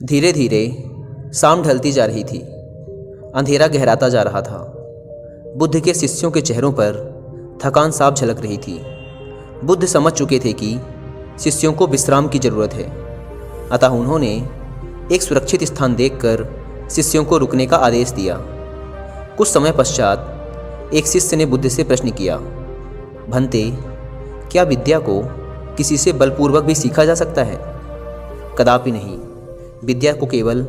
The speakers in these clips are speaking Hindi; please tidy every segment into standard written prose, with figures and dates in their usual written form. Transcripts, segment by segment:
धीरे धीरे शाम ढलती जा रही थी। अंधेरा गहराता जा रहा था। बुद्ध के शिष्यों के चेहरों पर थकान साफ झलक रही थी। बुद्ध समझ चुके थे कि शिष्यों को विश्राम की ज़रूरत है, अतः उन्होंने एक सुरक्षित स्थान देखकर शिष्यों को रुकने का आदेश दिया। कुछ समय पश्चात एक शिष्य ने बुद्ध से प्रश्न किया, भंते, क्या विद्या को किसी से बलपूर्वक भी सीखा जा सकता है? कदापि नहीं। विद्या को केवल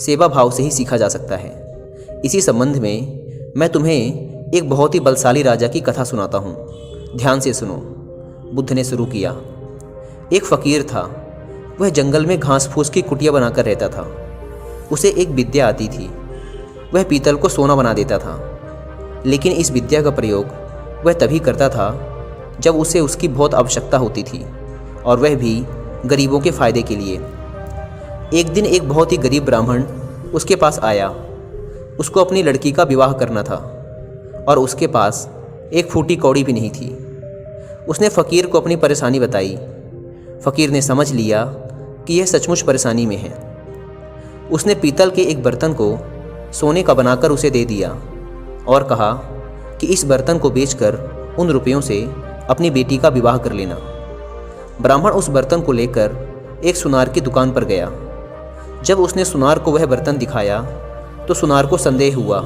सेवा भाव से ही सीखा जा सकता है। इसी संबंध में मैं तुम्हें एक बहुत ही बलशाली राजा की कथा सुनाता हूँ। ध्यान से सुनो। बुद्ध ने शुरू किया। एक फ़कीर था। वह जंगल में घास फूस की कुटिया बनाकर रहता था। उसे एक विद्या आती थी। वह पीतल को सोना बना देता था, लेकिन इस विद्या का प्रयोग वह तभी करता था जब उसे उसकी बहुत आवश्यकता होती थी, और वह भी गरीबों के फ़ायदे के लिए। एक दिन एक बहुत ही गरीब ब्राह्मण उसके पास आया। उसको अपनी लड़की का विवाह करना था और उसके पास एक फूटी कौड़ी भी नहीं थी। उसने फ़कीर को अपनी परेशानी बताई। फ़कीर ने समझ लिया कि यह सचमुच परेशानी में है। उसने पीतल के एक बर्तन को सोने का बनाकर उसे दे दिया और कहा कि इस बर्तन को बेचकर उन रुपयों से अपनी बेटी का विवाह कर लेना। ब्राह्मण उस बर्तन को लेकर एक सुनार की दुकान पर गया। जब उसने सुनार को वह बर्तन दिखाया तो सुनार को संदेह हुआ।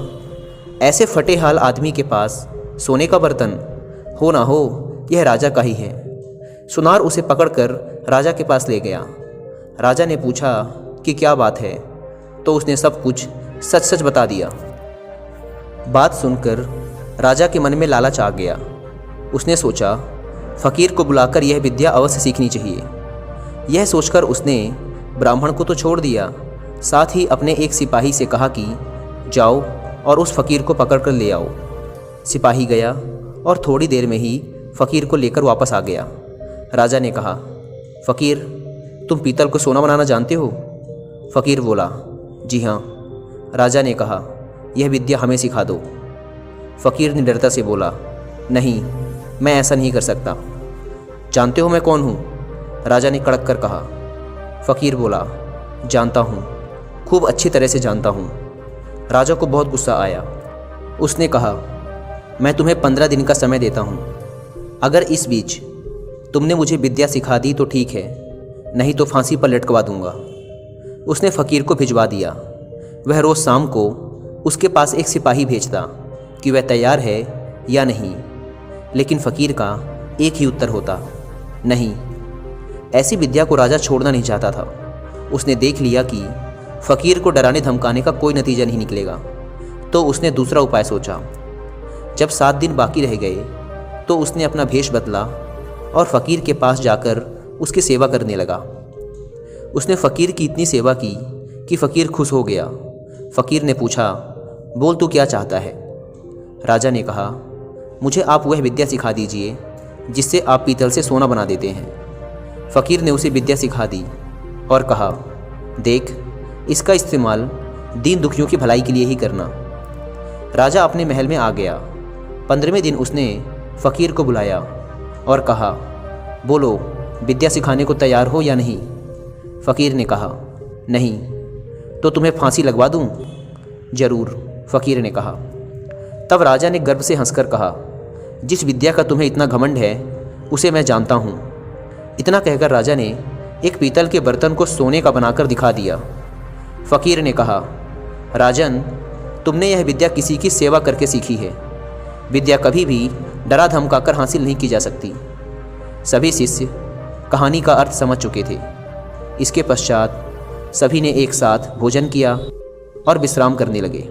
ऐसे फटे हाल आदमी के पास सोने का बर्तन हो ना हो, यह राजा का ही है। सुनार उसे पकड़कर राजा के पास ले गया। राजा ने पूछा कि क्या बात है, तो उसने सब कुछ सच सच बता दिया। बात सुनकर राजा के मन में लालच आ गया। उसने सोचा, फ़कीर को बुलाकर यह विद्या अवश्य सीखनी चाहिए। यह सोचकर उसने ब्राह्मण को तो छोड़ दिया, साथ ही अपने एक सिपाही से कहा कि जाओ और उस फ़कीर को पकड़ कर ले आओ। सिपाही गया और थोड़ी देर में ही फ़कीर को लेकर वापस आ गया। राजा ने कहा, फ़कीर, तुम पीतल को सोना बनाना जानते हो? फ़कीर बोला, जी हाँ। राजा ने कहा, यह विद्या हमें सिखा दो। फ़कीर निडरता से बोला, नहीं, मैं ऐसा नहीं कर सकता। जानते हो मैं कौन हूँ? राजा ने कड़क कर कहा। फ़कीर बोला, जानता हूँ, खूब अच्छी तरह से जानता हूँ। राजा को बहुत गुस्सा आया। उसने कहा, मैं तुम्हें 15 दिन का समय देता हूँ। अगर इस बीच तुमने मुझे विद्या सिखा दी तो ठीक है, नहीं तो फांसी पर लटकवा दूंगा। उसने फ़कीर को भिजवा दिया। वह रोज़ शाम को उसके पास एक सिपाही भेजता कि वह तैयार है या नहीं, लेकिन फ़कीर का एक ही उत्तर होता, नहीं। ऐसी विद्या को राजा छोड़ना नहीं चाहता था। उसने देख लिया कि फ़कीर को डराने धमकाने का कोई नतीजा नहीं निकलेगा, तो उसने दूसरा उपाय सोचा। जब 7 दिन बाकी रह गए तो उसने अपना भेष बदला और फ़कीर के पास जाकर उसकी सेवा करने लगा। उसने फ़कीर की इतनी सेवा की कि फ़कीर खुश हो गया। फ़कीर ने पूछा, बोल तू क्या चाहता है? राजा ने कहा, मुझे आप वह विद्या सिखा दीजिए जिससे आप पीतल से सोना बना देते हैं। फ़कीर ने उसे विद्या सिखा दी और कहा, देख, इसका इस्तेमाल दीन दुखियों की भलाई के लिए ही करना। राजा अपने महल में आ गया। 15वें दिन उसने फ़कीर को बुलाया और कहा, बोलो, विद्या सिखाने को तैयार हो या नहीं? फ़कीर ने कहा, नहीं। तो तुम्हें फांसी लगवा दूं? ज़रूर, फ़कीर ने कहा। तब राजा ने गर्व से हंसकर कहा, जिस विद्या का तुम्हें इतना घमंड है उसे मैं जानता हूँ। इतना कहकर राजा ने एक पीतल के बर्तन को सोने का बनाकर दिखा दिया। फ़कीर ने कहा, राजन, तुमने यह विद्या किसी की सेवा करके सीखी है। विद्या कभी भी डरा धमकाकर हासिल नहीं की जा सकती। सभी शिष्य कहानी का अर्थ समझ चुके थे। इसके पश्चात सभी ने एक साथ भोजन किया और विश्राम करने लगे।